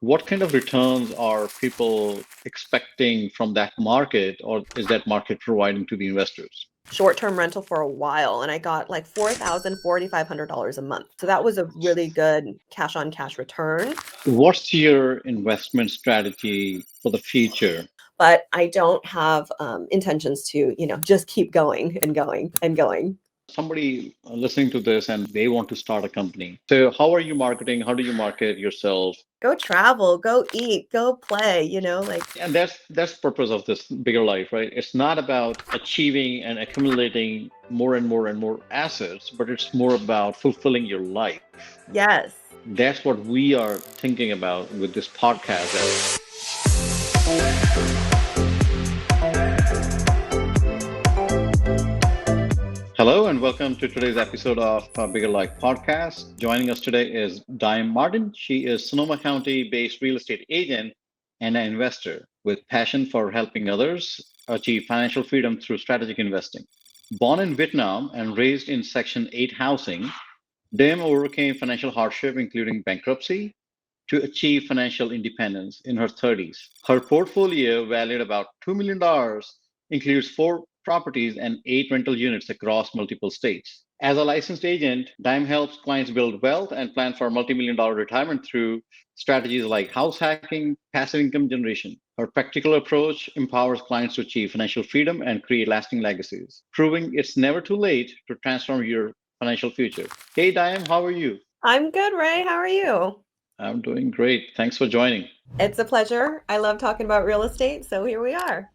What kind of returns are people expecting from that market, or is that market providing to the investors? Short-term rental for a while and I got like $4,000, $4,500 a month. So that was a really good cash on cash return. What's your investment strategy for the future? But I don't have intentions to, just keep going and going and going. Somebody listening to this and they want to start a company. So, how are you marketing? How do you market yourself? Go travel, go eat, go play, like And that's the purpose of this bigger life, right? It's not about achieving and accumulating more and more and more assets, but it's more about fulfilling your life. yes. That's what we are thinking about with this podcast. Hello and welcome to today's episode of Bigger Life Podcast. Joining us today is Diane Martin. She is Sonoma County-based real estate agent and an investor with passion for helping others achieve financial freedom through strategic investing. Born in Vietnam and raised in Section 8 housing, Diem overcame financial hardship, including bankruptcy, to achieve financial independence in her 30s. Her portfolio, valued about $2 million, dollars, includes four properties and eight rental units across multiple states. As a licensed agent, Dime helps clients build wealth and plan for multi-million-dollar retirement through strategies like house hacking, passive income generation. Her practical approach empowers clients to achieve financial freedom and create lasting legacies, proving it's never too late to transform your financial future. Hey, Dime, how are you? I'm good, Ray. How are you? I'm doing great. Thanks for joining. It's a pleasure. I love talking about real estate, so here we are.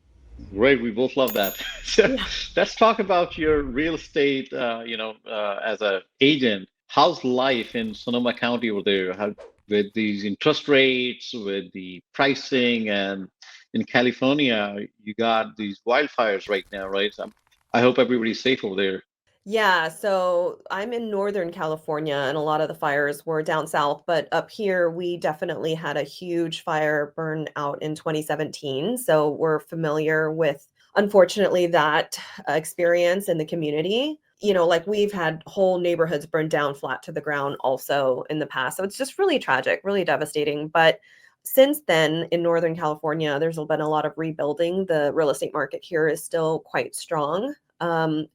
Great, we both love that. So Yeah. let's talk about your real estate. As a agent, how's life in Sonoma County over there? How with these interest rates, with the pricing, and in California, you got these wildfires right now, right? So I hope everybody's safe over there. Yeah, so I'm in Northern California and a lot of the fires were down south, but up here we definitely had a huge fire burn out in 2017. So we're familiar with, unfortunately, that experience in the community. Like we've had whole neighborhoods burned down flat to the ground also in the past. So it's just really tragic, really devastating. But since then, in Northern California, there's been a lot of rebuilding. The real estate market here is still quite strong.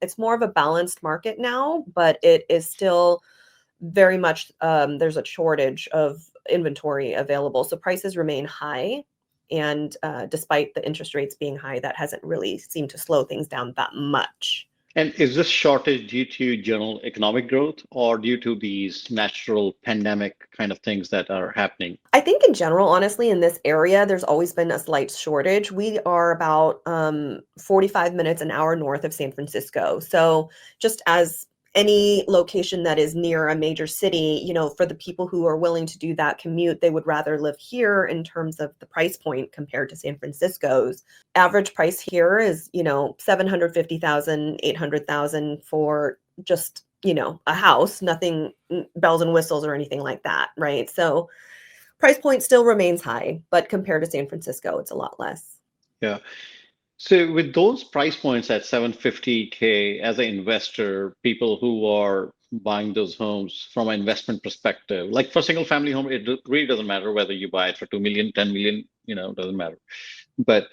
It's more of a balanced market now, but it is still very much there's a shortage of inventory available. So prices remain high. And despite the interest rates being high, that hasn't really seemed to slow things down that much. And is this shortage due to general economic growth or due to these natural pandemic kind of things that are happening? I think in general, honestly, in this area, there's always been a slight shortage. We are about 45 minutes an hour north of San Francisco. So just as any location that is near a major city, for the people who are willing to do that commute, they would rather live here in terms of the price point compared to San Francisco's. Average price here is, 750,000, 800,000 for just, a house, nothing bells and whistles or anything like that, right? So price point still remains high, but compared to San Francisco, it's a lot less. Yeah. So with those price points at 750K as an investor, people who are buying those homes from an investment perspective, like for single family home, it really doesn't matter whether you buy it for 2 million, 10 million, doesn't matter. But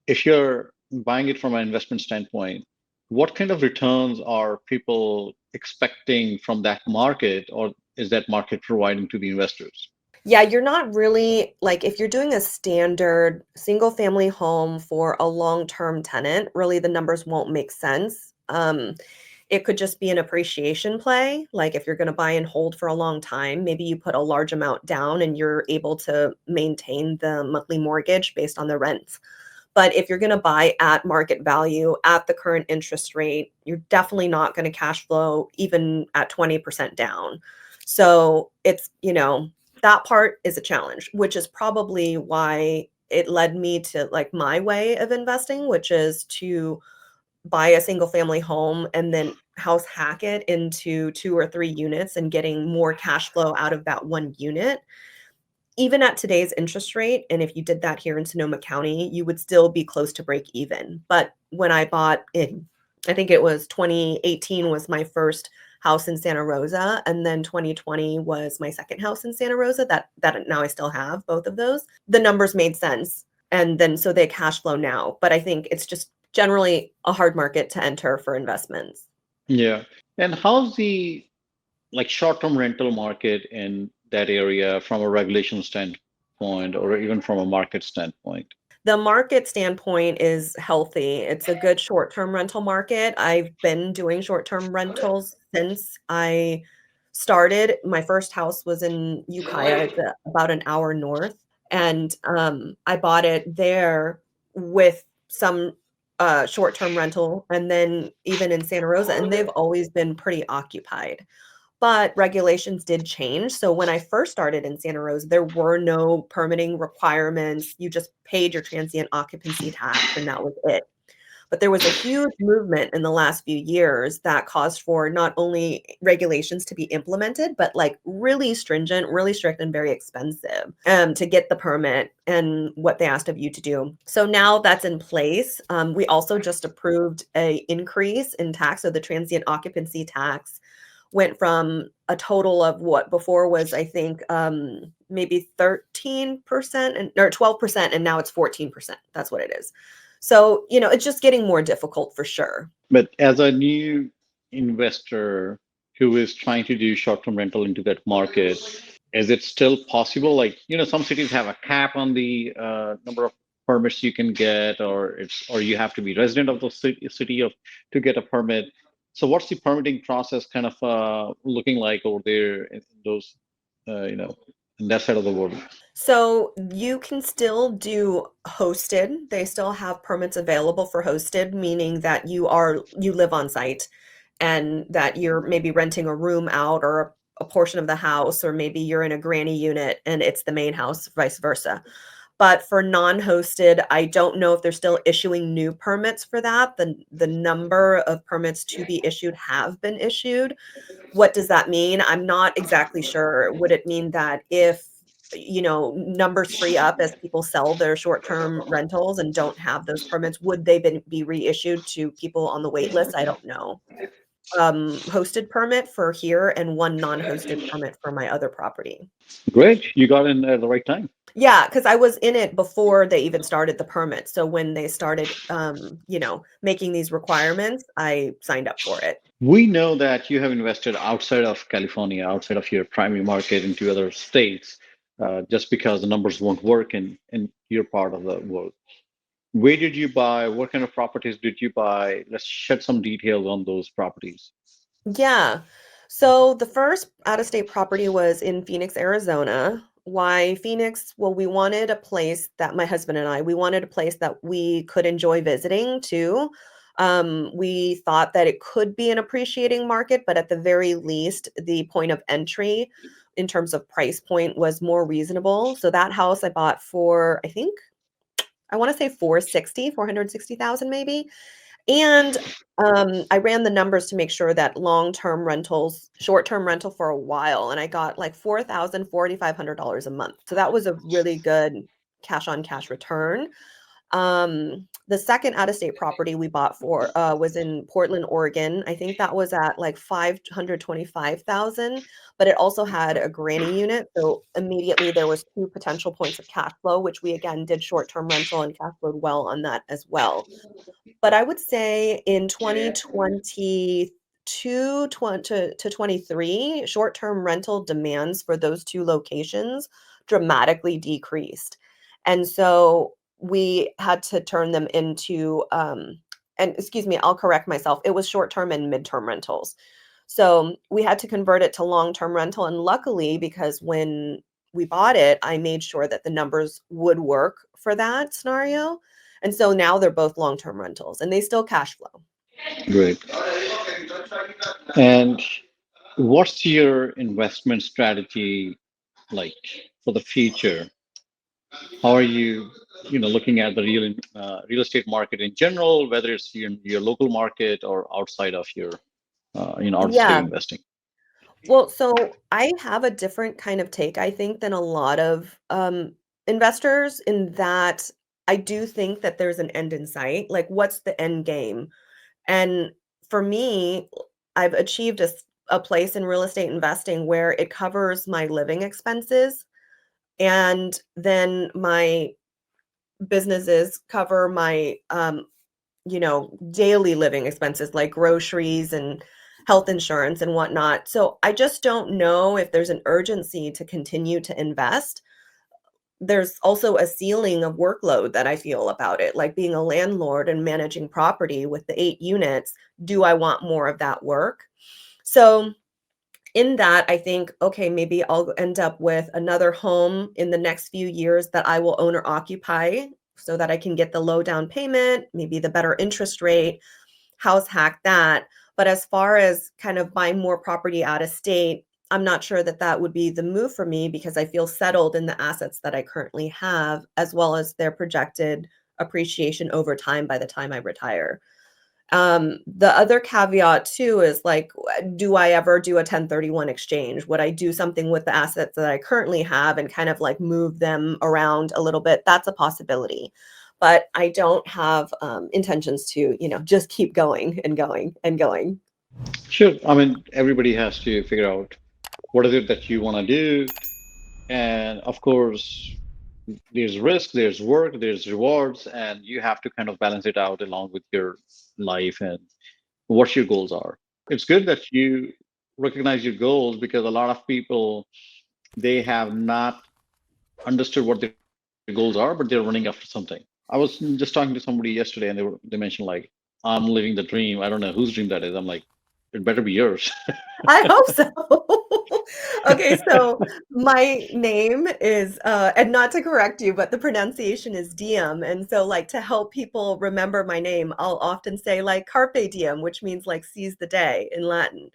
if you're buying it from an investment standpoint, what kind of returns are people expecting from that market, or is that market providing to the investors? Yeah, you're not really like if you're doing a standard single family home for a long-term tenant, really the numbers won't make sense. It could just be an appreciation play. Like if you're going to buy and hold for a long time, maybe you put a large amount down and you're able to maintain the monthly mortgage based on the rents. But if you're going to buy at market value at the current interest rate, you're definitely not going to cash flow even at 20% down. So it's, that part is a challenge, which is probably why it led me to like my way of investing, which is to buy a single family home and then house hack it into two or three units and getting more cash flow out of that one unit. Even at today's interest rate, and if you did that here in Sonoma County, you would still be close to break even. But when I bought in, I think it was 2018 was my first house in Santa Rosa, and then 2020 was my second house in Santa Rosa that now I still have both of those. The numbers made sense, and then so they cash flow now, but I think it's just generally a hard market to enter for investments. Yeah. And how's the like short-term rental market in that area from a regulation standpoint or even from a market standpoint? The market standpoint is healthy. It's a good short-term rental market. I've been doing short-term rentals since I started. My first house was in Ukiah. It's about an hour north, and I bought it there with some short-term rental, and then even in Santa Rosa, and they've always been pretty occupied. But regulations did change. So when I first started in Santa Rosa, there were no permitting requirements. You just paid your transient occupancy tax, and that was it. But there was a huge movement in the last few years that caused for not only regulations to be implemented, but like really stringent, really strict, and very expensive to get the permit and what they asked of you to do. So now that's in place. We also just approved a increase in tax. So the transient occupancy tax went from a total of what before was, I think, maybe 13% and or 12%, and now it's 14%. That's what it is. So, it's just getting more difficult for sure. But as a new investor who is trying to do short-term rental into that market, is it still possible? Like, some cities have a cap on the number of permits you can get, or you have to be resident of the city of to get a permit. So what's the permitting process kind of looking like over there in those, in that side of the world? So you can still do hosted. They still have permits available for hosted, meaning that you live on site and that you're maybe renting a room out or a portion of the house, or maybe you're in a granny unit and it's the main house, vice versa. But for non-hosted, I don't know if they're still issuing new permits for that. The number of permits to be issued have been issued. What does that mean? I'm not exactly sure. Would it mean that if, numbers free up as people sell their short-term rentals and don't have those permits, would they be reissued to people on the wait list? I don't know. Hosted permit for here and one non-hosted permit for my other property. Great, you got in at the right time. Yeah, because I was in it before they even started the permit. So when they started, making these requirements, I signed up for it. We know that you have invested outside of California, outside of your primary market into other states, just because the numbers won't work in your part of the world. Where did you buy? What kind of properties did you buy? Let's shed some details on those properties. Yeah. So the first out-of-state property was in Phoenix, Arizona. Why Phoenix? Well, we wanted a place that my husband and I, we wanted a place that we could enjoy visiting too. We thought that it could be an appreciating market, but at the very least, the point of entry in terms of price point was more reasonable. So that house I bought for, I think, I want to say 460,000 maybe. And, I ran the numbers to make sure that long-term rentals short-term rental for a while, and I got like $4,500 a month. So that was a really good cash on cash return. The second out-of-state property we bought for, was in Portland, Oregon. I think that was at like 525,000, but it also had a granny unit. So immediately there was two potential points of cash flow, which we again did short-term rental and cash flowed well on that as well. But I would say in 2022 to 23, short-term rental demands for those 2 locations dramatically decreased. And so we had to turn them into, and excuse me, I'll correct myself. It was short-term and midterm rentals. So we had to convert it to long-term rental. And luckily, because when we bought it, I made sure that the numbers would work for that scenario. And so now they're both long-term rentals and they still cash flow. Great. And what's your investment strategy like for the future? How are you, looking at the real estate market in general, whether it's your local market or outside of your, out of state Yeah. investing? Well, so I have a different kind of take, I think, than a lot of investors in that I do think that there's an end in sight. Like, what's the end game? And for me, I've achieved a place in real estate investing where it covers my living expenses, and then my businesses cover my daily living expenses like groceries and health insurance and whatnot. So I just don't know if there's an urgency to continue to invest. There's also a ceiling of workload that I feel about it, like being a landlord and managing property with the 8 units. Do I want more of that work? So in that, I think, okay, maybe I'll end up with another home in the next few years that I will own or occupy so that I can get the low down payment, maybe the better interest rate, house hack that. But as far as kind of buying more property out of state, I'm not sure that that would be the move for me because I feel settled in the assets that I currently have, as well as their projected appreciation over time by the time I retire. The other caveat too is like, do I ever do a 1031 exchange? Would I do something with the assets that I currently have and kind of like move them around a little bit? That's a possibility. But I don't have intentions to, just keep going and going and going. Sure. I mean, everybody has to figure out what is it that you want to do. And of course, there's risk, there's work, there's rewards, and you have to kind of balance it out along with your life and what your goals are. It's good that you recognize your goals because a lot of people, they have not understood what their goals are, but they're running after something. I was just talking to somebody yesterday and they mentioned like, I'm living the dream. I don't know whose dream that is. I'm like, it better be yours. I hope so. Okay, so my name is, and not to correct you, but the pronunciation is Diem. And so, like, to help people remember my name, I'll often say, like, Carpe Diem, which means like seize the day in Latin.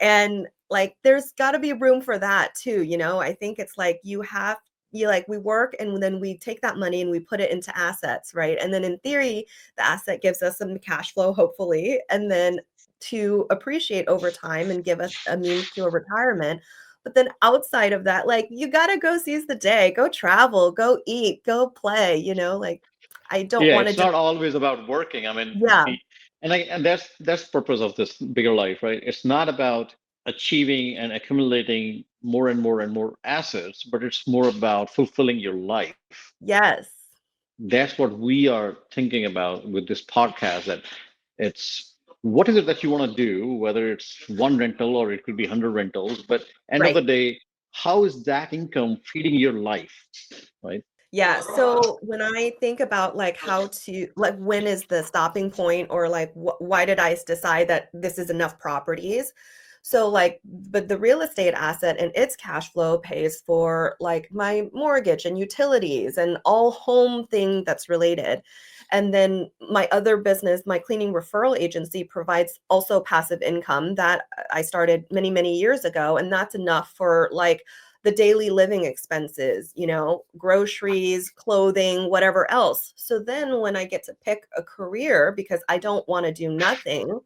And like there's got to be room for that too, I think it's like we work and then we take that money and we put it into assets, right? And then in theory, the asset gives us some cash flow, hopefully, and then to appreciate over time and give us a means to a retirement. But then outside of that, like you got to go seize the day, go travel, go eat, go play, like I don't Yeah, want to it's just, not always about working. I mean, yeah, and that's the purpose of this bigger life, right? It's not about achieving and accumulating more and more and more assets, but it's more about fulfilling your life. yes, That's what we are thinking about with this podcast. That it's what is it that you want to do, whether it's one rental or it could be 100 rentals, but end of right. the day, how is that income feeding your life, right? Yeah, so when I think about like how to like when is the stopping point or like why did I decide that this is enough properties? So like but the real estate asset and its cash flow pays for like my mortgage and utilities and all home thing that's related. And then my other business, my cleaning referral agency provides also passive income that I started many, many years ago, and that's enough for like the daily living expenses, groceries, clothing, whatever else. So then when I get to pick a career because I don't want to do nothing,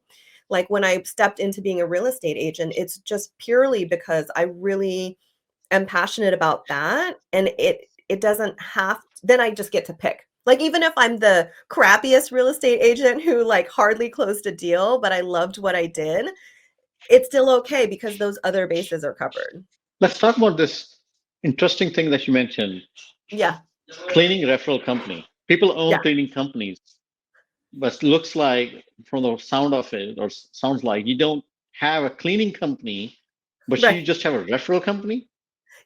like when I stepped into being a real estate agent, it's just purely because I really am passionate about that and it doesn't have then I just get to pick. Like even if I'm the crappiest real estate agent who like hardly closed a deal, but I loved what I did, it's still okay because those other bases are covered. Let's talk about this interesting thing that you mentioned, Yeah. cleaning referral company. People own Yeah. cleaning companies, but looks like from the sound of it, or sounds like you don't have a cleaning company, but Right. you just have a referral company.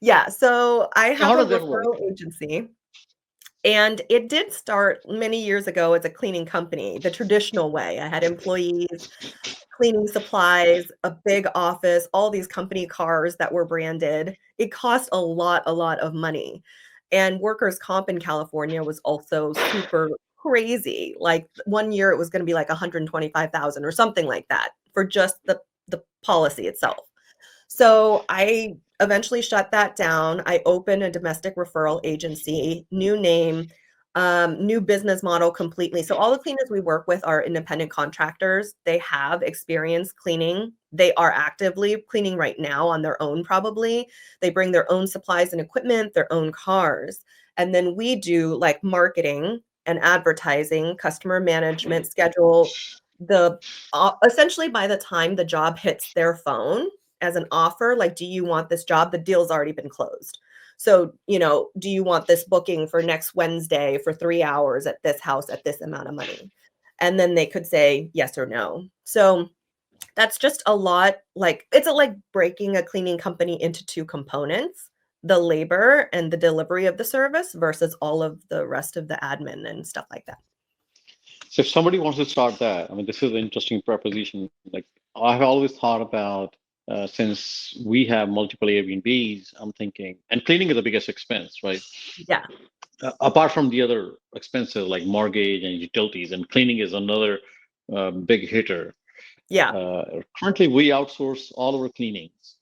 Yeah, so I So have how a does that work? referral agency, and it did start many years ago as a cleaning company, the traditional way. I had employees, cleaning supplies, a big office, all these company cars that were branded. It cost a lot of money. And workers' comp in California was also super crazy. Like one year it was going to be like 125,000 or something like that for just the policy itself. So I eventually shut that down. I opened a domestic referral agency, new name, new business model completely. So all the cleaners we work with are independent contractors. They have experience cleaning. They are actively cleaning right now on their own, probably. They bring their own supplies and equipment, their own cars. And then we do like marketing and advertising, customer management, schedule, the essentially by the time the job hits their phone as an offer, like, do you want this job? The deal's already been closed. So, do you want this booking for next Wednesday for 3 hours at this house at this amount of money? And then they could say yes or no. So that's just a lot. Like, like breaking a cleaning company into two components: the labor and the delivery of the service versus all of the rest of the admin and stuff like that. So if somebody wants to start that, I mean, this is an interesting proposition. Like I've always thought about, since we have multiple Airbnbs, I'm thinking, and cleaning is the biggest expense, right? Yeah. Apart from the other expenses like mortgage and utilities, and cleaning is another big hitter. Yeah. Currently, we outsource all our cleanings,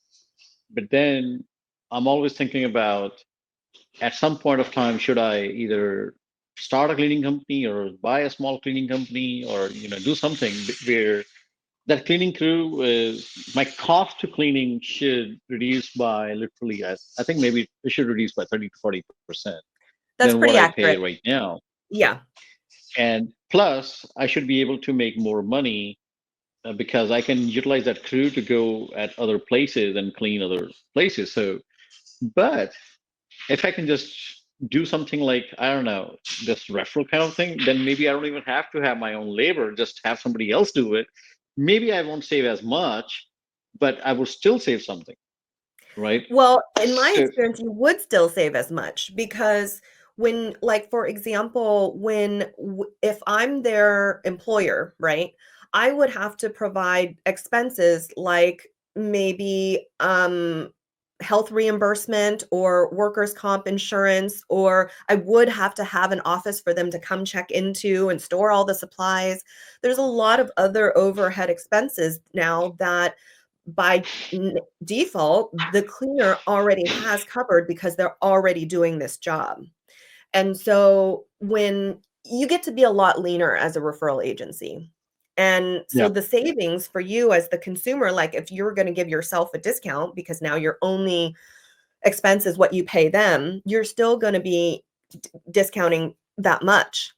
but then I'm always thinking about, at some point of time, should I either start a cleaning company or buy a small cleaning company, or do something where that cleaning crew is, my cost to cleaning should reduce by literally, I think maybe it should reduce by 30 to 40% That's than what pretty I pay accurate. right now. Yeah. And plus, I should be able to make more money because I can utilize that crew to go at other places and clean other places. So, but if I can just do something like, I don't know, this referral kind of thing, then maybe I don't even have to have my own labor, just have somebody else do it. Maybe I won't save as much, but I will still save something, right? Well, in my So, experience, you would still save as much because when, like, for example, if I'm their employer, right, I would have to provide expenses like maybe health reimbursement or workers' comp insurance, or I would have to have an office for them to come check into and store all the supplies. There's a lot of other overhead expenses now that by default, the cleaner already has covered because they're already doing this job. And so when you get to be a lot leaner as a referral agency. And so yeah, the savings for you as the consumer, like if you're going to give yourself a discount because now your only expense is what you pay them, you're still going to be discounting that much.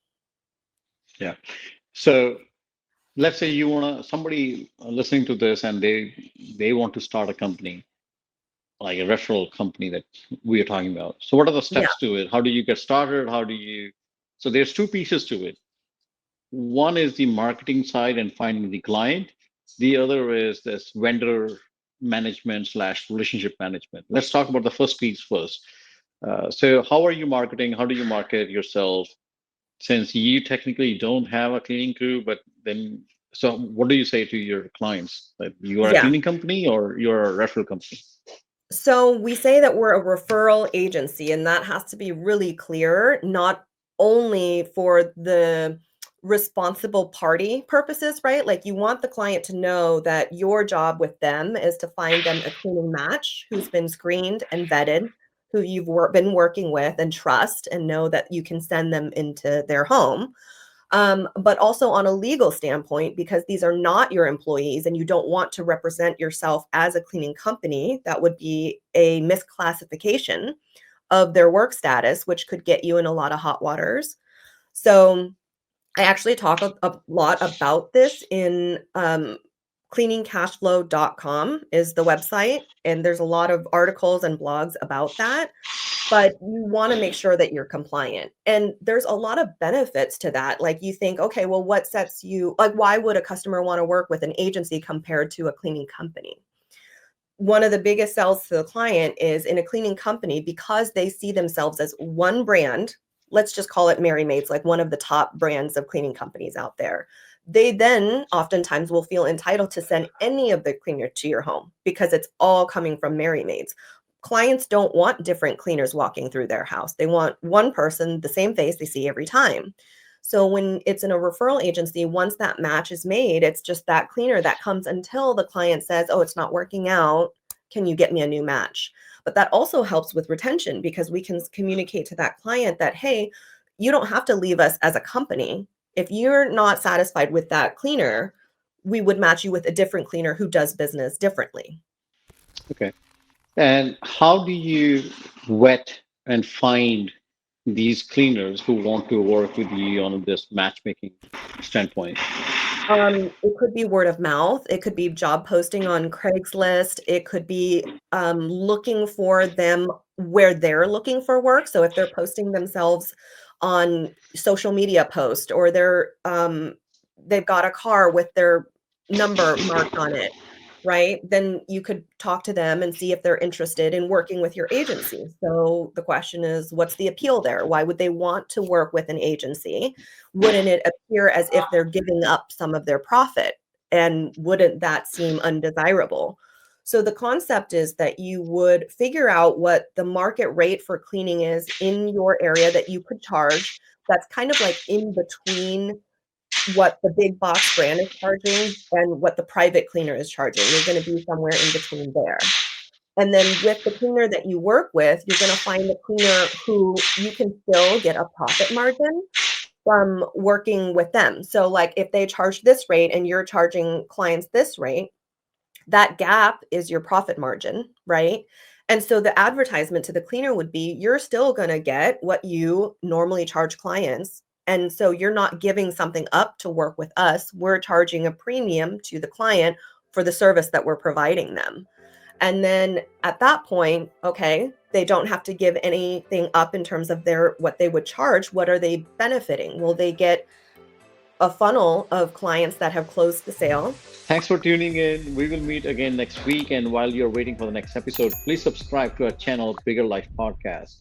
yeah. So let's say you want to, somebody listening to this and they want to start a company, like a referral company that we are talking about. So what are the Yeah. steps to it? How do you get started? How do you, so there's two pieces to it. One is the marketing side and finding the client. The other is this vendor management slash relationship management. Let's talk about the first piece first. So how are you marketing? How do you market yourself? Since you technically don't have a cleaning crew, but then, so what do you say to your clients? That you are a Yeah. cleaning company or you're a referral company? So we say that we're a referral agency, and that has to be really clear, not only for the responsible party purposes, right? Like you want the client to know that your job with them is to find them a cleaning match who's been screened and vetted, who you've been working with and trust and know that you can send them into their home. But also on a legal standpoint, because these are not your employees and you don't want to represent yourself as a cleaning company, that would be a misclassification of their work status, which could get you in a lot of hot waters. So I actually talk a lot about this in cleaningcashflow.com is the website. And there's a lot of articles and blogs about that, but you wanna make sure that you're compliant, and there's a lot of benefits to that. Like, you think, "Okay, well, what sets you like, why would a customer wanna work with an agency compared to a cleaning company?" One of the biggest sells to the client is in a cleaning company because they see themselves as one brand. Let's just call it Mary Maids, like one of the top brands of cleaning companies out there. They then oftentimes will feel entitled to send any of the cleaner to your home because it's all coming from Mary Maids. Clients don't want different cleaners walking through their house. They want one person, the same face they see every time. So when it's in a referral agency, once that match is made, it's just that cleaner that comes until the client says, "Oh, it's not working out. Can you get me a new match?" But that also helps with retention because we can communicate to that client that, "Hey, you don't have to leave us as a company. If you're not satisfied with that cleaner, we would match you with a different cleaner who does business differently." Okay. And how do you vet and find these cleaners who want to work with you on this matchmaking standpoint? It could be word of mouth, it could be job posting on Craigslist, it could be, looking for them where they're looking for work, so if they're posting themselves on social media post or they've got a car with their number marked on it, right? Then you could talk to them and see if they're interested in working with your agency. So the question is, what's the appeal there? Why would they want to work with an agency? Wouldn't it appear as if they're giving up some of their profit? And wouldn't that seem undesirable? So the concept is that you would figure out what the market rate for cleaning is in your area that you could charge. That's kind of like in between what the big box brand is charging and what the private cleaner is charging. You're going to be somewhere in between there. And then with the cleaner that you work with, you're going to find the cleaner who you can still get a profit margin from working with them. So, like, if they charge this rate and you're charging clients this rate, that gap is your profit margin, right? And so the advertisement to the cleaner would be you're still going to get what you normally charge clients. And so you're not giving something up to work with us. We're charging a premium to the client for the service that we're providing them. And then at that point, okay, they don't have to give anything up in terms of their what they would charge. What are they benefiting? Will they get a funnel of clients that have closed the sale? Thanks for tuning in. We will meet again next week. And while you're waiting for the next episode, please subscribe to our channel, Bigger Life Podcast.